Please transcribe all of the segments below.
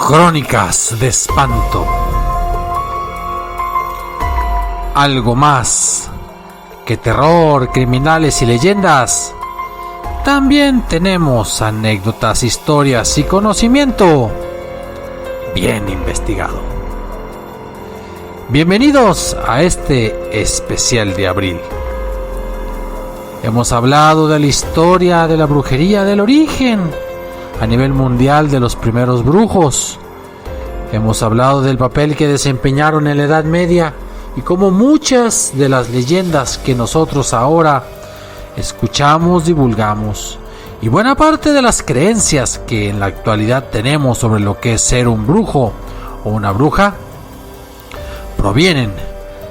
Crónicas de espanto. Algo más que terror, criminales y leyendas. También tenemos anécdotas, historias y conocimiento bien investigado. Bienvenidos a este especial de abril. Hemos hablado de la historia de la brujería, del origen a nivel mundial de los primeros brujos. Hemos hablado del papel que desempeñaron en la Edad Media y cómo muchas de las leyendas que nosotros ahora escuchamos, divulgamos, y buena parte de las creencias que en la actualidad tenemos sobre lo que es ser un brujo o una bruja provienen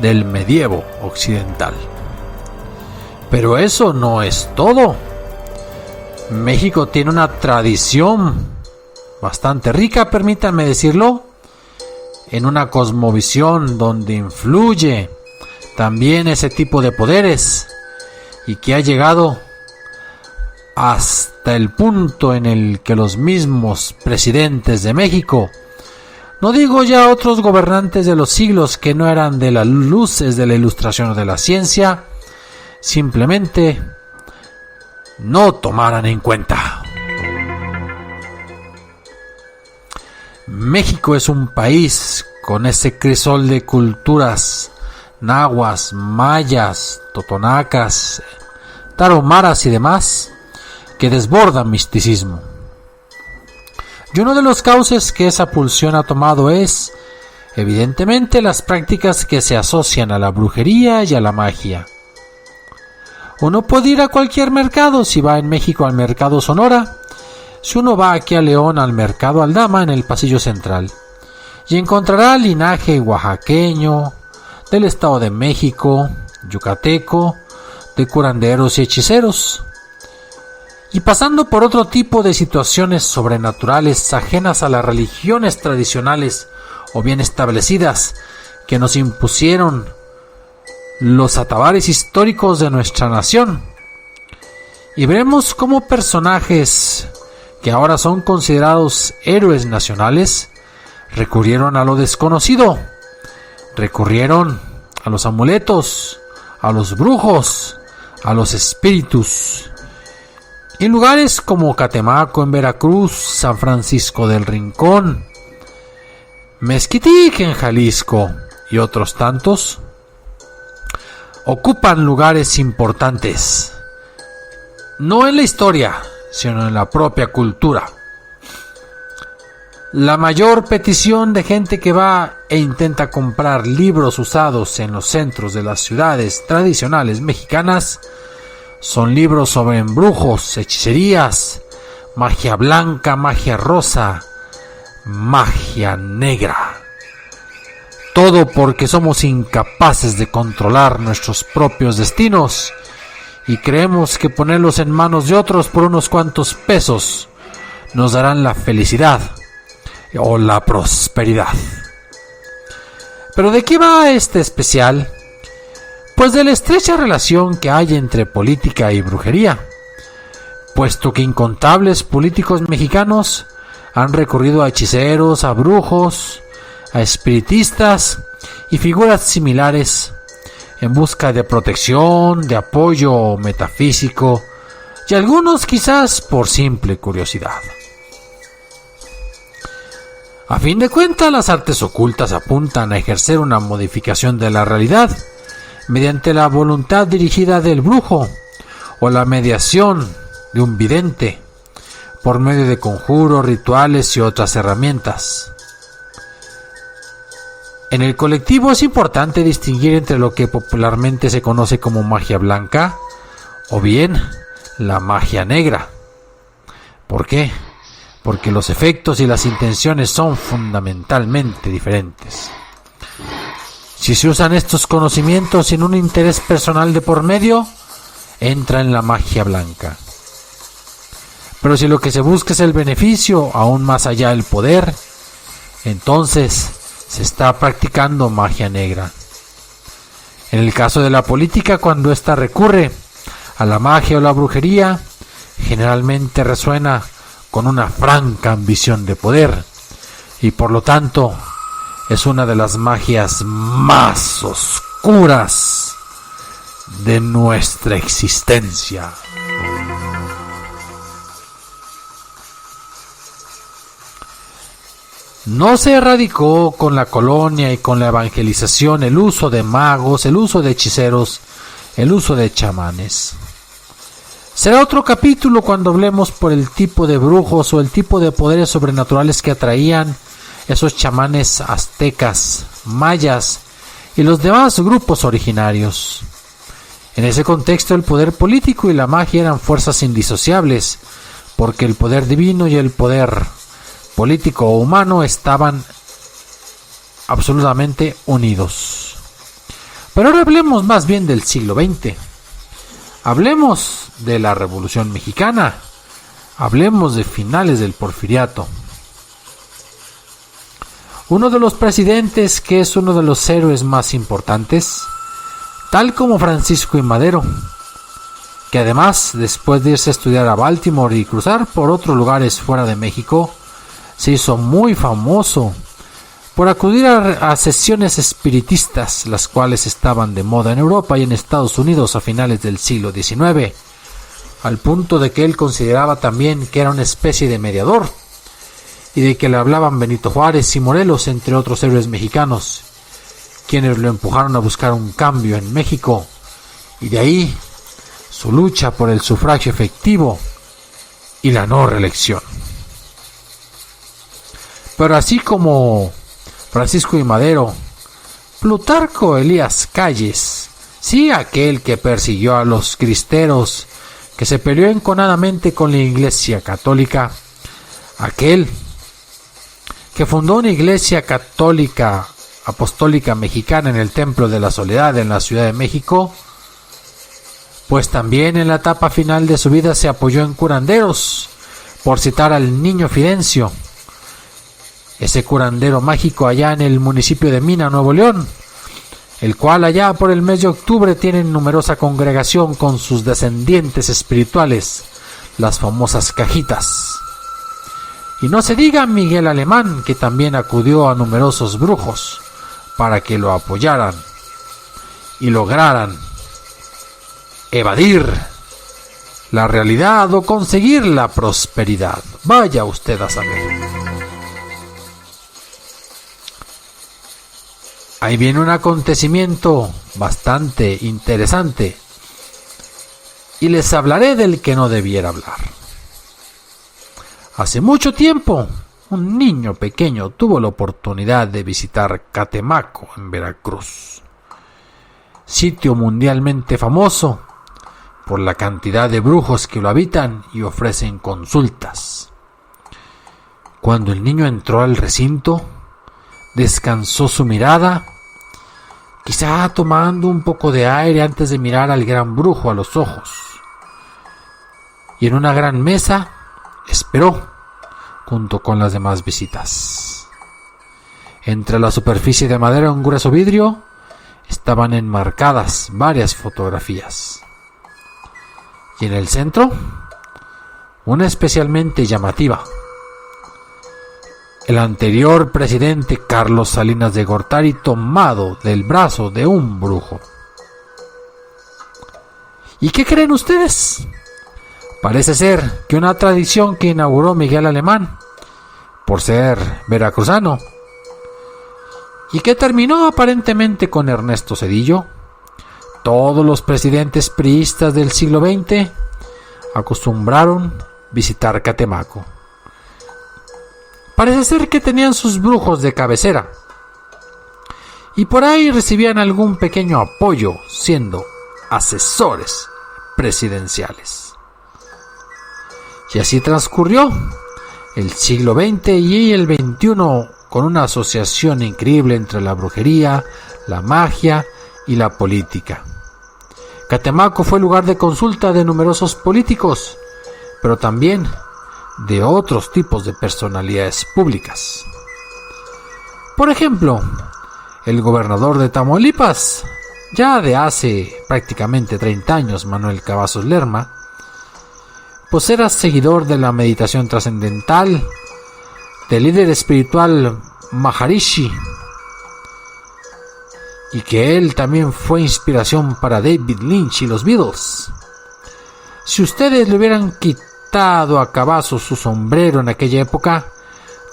del medievo occidental. Pero eso no es todo. México tiene una tradición bastante rica, permítanme decirlo, en una cosmovisión donde influye también ese tipo de poderes y que ha llegado hasta el punto en el que los mismos presidentes de México, no digo ya otros gobernantes de los siglos que no eran de las luces de la ilustración o de la ciencia, simplemente no tomaran en cuenta. México es un país con ese crisol de culturas nahuas, mayas, totonacas, taromaras y demás que desbordan misticismo. Y uno de los cauces que esa pulsión ha tomado es, evidentemente, las prácticas que se asocian a la brujería y a la magia. Uno puede ir a cualquier mercado, si va en México al mercado Sonora, si uno va aquí a León al mercado Aldama en el pasillo central, y encontrará linaje oaxaqueño, del Estado de México, yucateco, de curanderos y hechiceros, y pasando por otro tipo de situaciones sobrenaturales ajenas a las religiones tradicionales o bien establecidas que nos impusieron los atabares históricos de nuestra nación, y veremos cómo personajes que ahora son considerados héroes nacionales recurrieron a lo desconocido, recurrieron a los amuletos, a los brujos, a los espíritus, y en lugares como Catemaco en Veracruz, San Francisco del Rincón, Mezquitic en Jalisco y otros tantos ocupan lugares importantes, no en la historia, sino en la propia cultura. La mayor petición de gente que va e intenta comprar libros usados en los centros de las ciudades tradicionales mexicanas son libros sobre embrujos, hechicerías, magia blanca, magia rosa, magia negra. Todo porque somos incapaces de controlar nuestros propios destinos y creemos que ponerlos en manos de otros por unos cuantos pesos nos darán la felicidad o la prosperidad. ¿Pero de qué va este especial? Pues de la estrecha relación que hay entre política y brujería, puesto que incontables políticos mexicanos han recurrido a hechiceros, a brujos, a espiritistas y figuras similares en busca de protección, de apoyo metafísico y algunos quizás por simple curiosidad. A fin de cuentas, las artes ocultas apuntan a ejercer una modificación de la realidad mediante la voluntad dirigida del brujo o la mediación de un vidente por medio de conjuros, rituales y otras herramientas. En el colectivo es importante distinguir entre lo que popularmente se conoce como magia blanca o bien la magia negra. ¿Por qué? Porque los efectos y las intenciones son fundamentalmente diferentes. Si se usan estos conocimientos sin un interés personal de por medio, entra en la magia blanca. Pero si lo que se busca es el beneficio, aún más allá del poder, entonces se está practicando magia negra. En el caso de la política, cuando ésta recurre a la magia o la brujería, generalmente resuena con una franca ambición de poder y por lo tanto es una de las magias más oscuras de nuestra existencia. No se erradicó con la colonia y con la evangelización el uso de magos, el uso de hechiceros, el uso de chamanes. Será otro capítulo cuando hablemos por el tipo de brujos o el tipo de poderes sobrenaturales que atraían esos chamanes aztecas, mayas y los demás grupos originarios. En ese contexto el poder político y la magia eran fuerzas indisociables, porque el poder divino y el poder político o humano estaban absolutamente unidos. Pero ahora hablemos más bien del siglo XX. Hablemos de la Revolución Mexicana. Hablemos de finales del Porfiriato. Uno de los presidentes que es uno de los héroes más importantes, tal como Francisco I. Madero, que además, después de irse a estudiar a Baltimore y cruzar por otros lugares fuera de México, se hizo muy famoso por acudir a sesiones espiritistas, las cuales estaban de moda en Europa y en Estados Unidos a finales del siglo XIX, al punto de que él consideraba también que era una especie de mediador, y de que le hablaban Benito Juárez y Morelos, entre otros héroes mexicanos, quienes lo empujaron a buscar un cambio en México, y de ahí su lucha por el sufragio efectivo y la no reelección. Pero así como Francisco I. Madero, Plutarco Elías Calles, sí, aquel que persiguió a los cristeros, que se peleó enconadamente con la Iglesia Católica, aquel que fundó una Iglesia Católica Apostólica Mexicana en el Templo de la Soledad en la Ciudad de México, pues también en la etapa final de su vida se apoyó en curanderos, por citar al Niño Fidencio, ese curandero mágico allá en el municipio de Mina, Nuevo León, el cual allá por el mes de octubre tiene numerosa congregación con sus descendientes espirituales, las famosas cajitas. Y no se diga Miguel Alemán, que también acudió a numerosos brujos para que lo apoyaran y lograran evadir la realidad o conseguir la prosperidad. Vaya usted a saber. Ahí viene un acontecimiento bastante interesante y les hablaré del que no debiera hablar. Hace mucho tiempo, un niño pequeño tuvo la oportunidad de visitar Catemaco en Veracruz, sitio mundialmente famoso por la cantidad de brujos que lo habitan y ofrecen consultas. Cuando el niño entró al recinto, descansó su mirada, quizá tomando un poco de aire antes de mirar al gran brujo a los ojos. Y en una gran mesa esperó junto con las demás visitas. Entre la superficie de madera y un grueso vidrio estaban enmarcadas varias fotografías. Y en el centro, una especialmente llamativa. El anterior presidente Carlos Salinas de Gortari tomado del brazo de un brujo. ¿Y qué creen ustedes? Parece ser que una tradición que inauguró Miguel Alemán, por ser veracruzano, y que terminó aparentemente con Ernesto Zedillo. Todos los presidentes priistas del siglo XX acostumbraron visitar Catemaco. Parece ser que tenían sus brujos de cabecera y por ahí recibían algún pequeño apoyo siendo asesores presidenciales. Y así transcurrió el siglo XX y el XXI con una asociación increíble entre la brujería, la magia y la política. Catemaco fue lugar de consulta de numerosos políticos, pero también de otros tipos de personalidades públicas. Por ejemplo, el gobernador de Tamaulipas, ya de hace prácticamente 30 años, Manuel Cavazos Lerma, pues era seguidor de la meditación trascendental, del líder espiritual Maharishi, y que él también fue inspiración para David Lynch y los Beatles. Si ustedes le hubieran quitado a cabazos su sombrero en aquella época,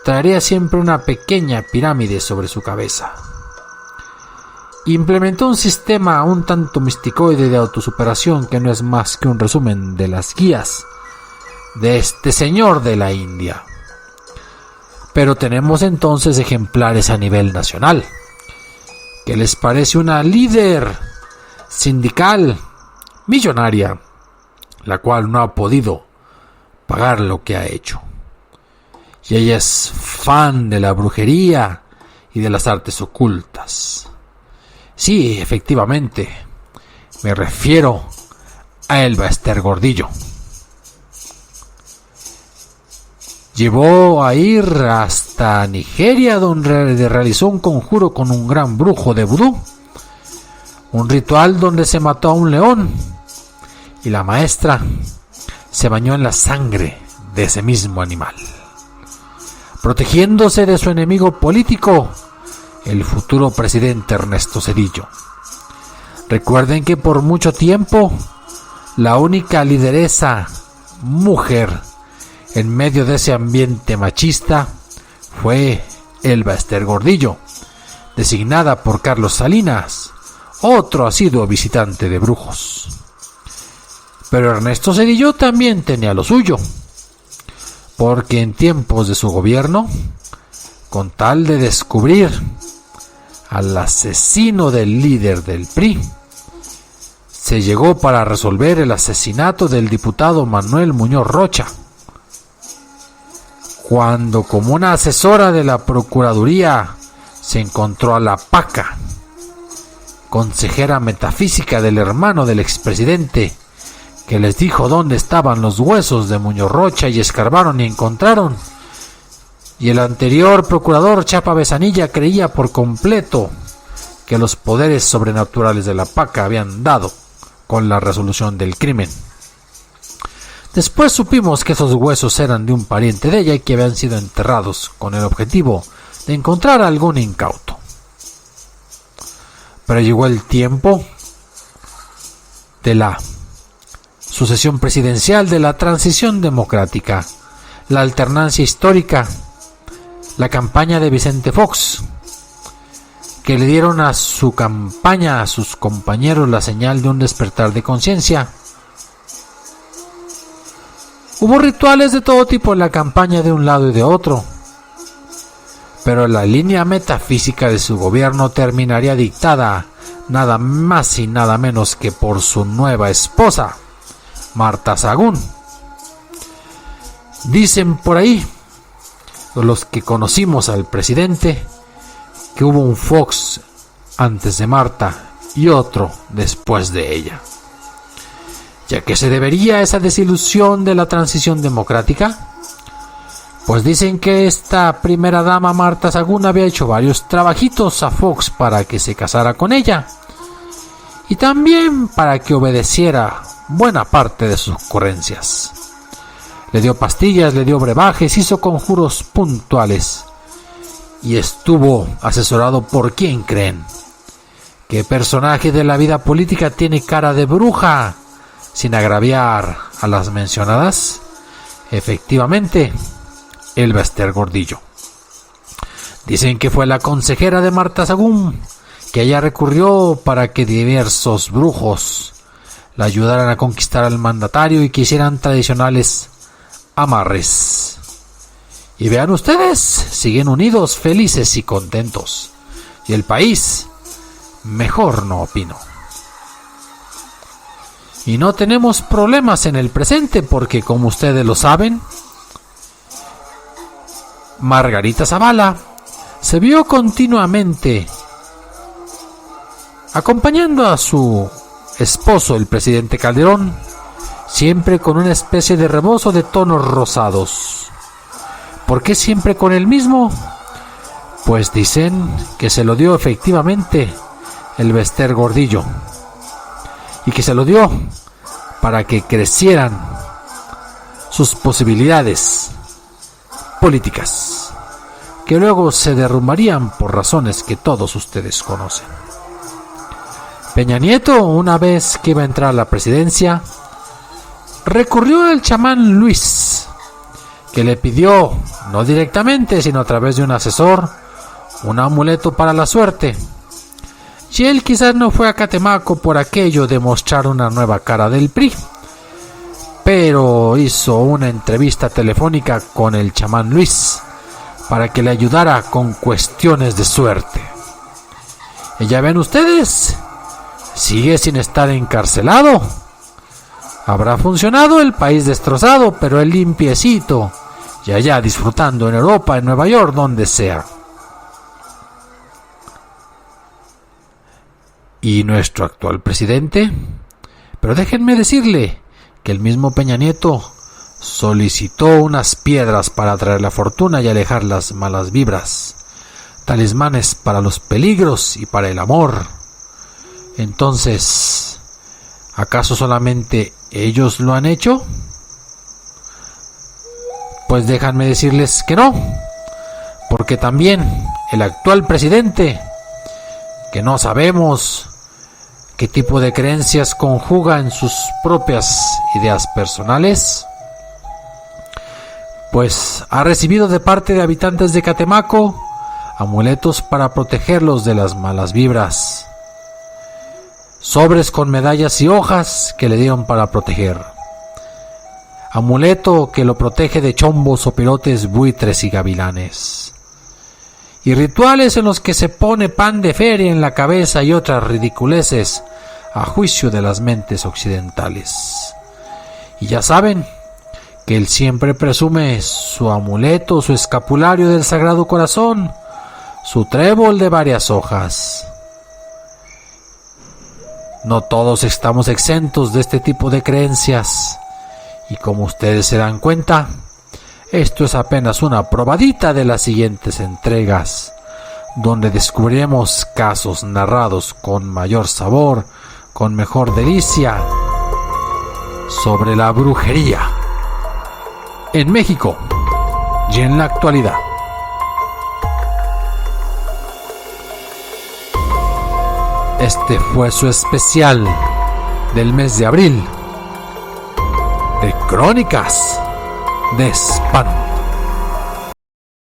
traería siempre una pequeña pirámide sobre su cabeza. Implementó un sistema un tanto misticoide de autosuperación que no es más que un resumen de las guías de este señor de la India. Pero tenemos entonces ejemplares a nivel nacional. ¿Qué les parece una líder sindical millonaria, la cual no ha podido pagar lo que ha hecho? Y ella es fan de la brujería y de las artes ocultas. Sí, efectivamente, me refiero a Elba Ester Gordillo. Llevó a ir hasta Nigeria, donde realizó un conjuro con un gran brujo de vudú, un ritual donde se mató a un león, y la maestra se bañó en la sangre de ese mismo animal, protegiéndose de su enemigo político, el futuro presidente Ernesto Zedillo. Recuerden que por mucho tiempo la única lideresa mujer en medio de ese ambiente machista fue Elba Ester Gordillo, designada por Carlos Salinas, otro asiduo visitante de brujos. Pero Ernesto Zedillo también tenía lo suyo, porque en tiempos de su gobierno, con tal de descubrir al asesino del líder del PRI, se llegó para resolver el asesinato del diputado Manuel Muñoz Rocha, cuando como una asesora de la Procuraduría se encontró a la Paca, consejera metafísica del hermano del expresidente, que les dijo dónde estaban los huesos de Muñoz Rocha y escarbaron y encontraron. Y el anterior procurador Chapa Besanilla creía por completo que los poderes sobrenaturales de la Paca habían dado con la resolución del crimen. Después supimos que esos huesos eran de un pariente de ella y que habían sido enterrados con el objetivo de encontrar a algún incauto. Pero llegó el tiempo de la sucesión presidencial, de la transición democrática, la alternancia histórica, la campaña de Vicente Fox, que le dieron a su campaña, a sus compañeros, la señal de un despertar de conciencia. Hubo rituales de todo tipo en la campaña de un lado y de otro, pero la línea metafísica de su gobierno terminaría dictada nada más y nada menos que por su nueva esposa, Marta Sagún. Dicen por ahí los que conocimos al presidente que hubo un Fox antes de Marta y otro después de ella. ¿Ya que se debería esa desilusión de la transición democrática? Pues dicen que esta primera dama Marta Sagún había hecho varios trabajitos a Fox para que se casara con ella y también para que obedeciera buena parte de sus ocurrencias. Le dio pastillas, le dio brebajes, hizo conjuros puntuales y estuvo asesorado por ¿quién creen? ¿Qué personaje de la vida política tiene cara de bruja? Sin agraviar a las mencionadas, efectivamente, Elba Ester Gordillo. Dicen que fue la consejera de Marta Sagún, que ella recurrió para que diversos brujos la ayudaran a conquistar al mandatario y que hicieran tradicionales amarres. Y vean ustedes, siguen unidos, felices y contentos. Y el país, mejor no opino. Y no tenemos problemas en el presente porque, como ustedes lo saben, Margarita Zavala se vio continuamente acompañando a su esposo, el presidente Calderón, siempre con una especie de rebozo de tonos rosados. ¿Por qué siempre con el mismo? Pues dicen que se lo dio efectivamente Elba Ester Gordillo, y que se lo dio para que crecieran sus posibilidades políticas. que luego se derrumbarían por razones que todos ustedes conocen. Peña Nieto, una vez que iba a entrar a la presidencia, recurrió al chamán Luis, que le pidió, no directamente, sino a través de un asesor, un amuleto para la suerte. Y él quizás no fue a Catemaco por aquello de mostrar una nueva cara del PRI, pero hizo una entrevista telefónica con el chamán Luis para que le ayudara con cuestiones de suerte. Y ya ven ustedes, sigue sin estar encarcelado. Habrá funcionado el país destrozado, pero el limpiecito, y allá disfrutando en Europa, en Nueva York, donde sea. ¿Y nuestro actual presidente? Pero déjenme decirle que el mismo Peña Nieto solicitó unas piedras para atraer la fortuna y alejar las malas vibras, talismanes para los peligros y para el amor. Entonces, ¿acaso solamente ellos lo han hecho? Pues déjenme decirles que no, porque también el actual presidente, que no sabemos qué tipo de creencias conjuga en sus propias ideas personales, pues ha recibido de parte de habitantes de Catemaco amuletos para protegerlos de las malas vibras, sobres con medallas y hojas que le dieron para proteger, amuleto que lo protege de chombos, opilotes, buitres y gavilanes, y rituales en los que se pone pan de feria en la cabeza y otras ridiculeces a juicio de las mentes occidentales. Y ya saben que él siempre presume su amuleto, su escapulario del Sagrado Corazón, su trébol de varias hojas. No todos estamos exentos de este tipo de creencias, y como ustedes se dan cuenta, esto es apenas una probadita de las siguientes entregas, donde descubriremos casos narrados con mayor sabor, con mejor delicia, sobre la brujería en México y en la actualidad. Este fue su especial del mes de abril de Crónicas de Espanto.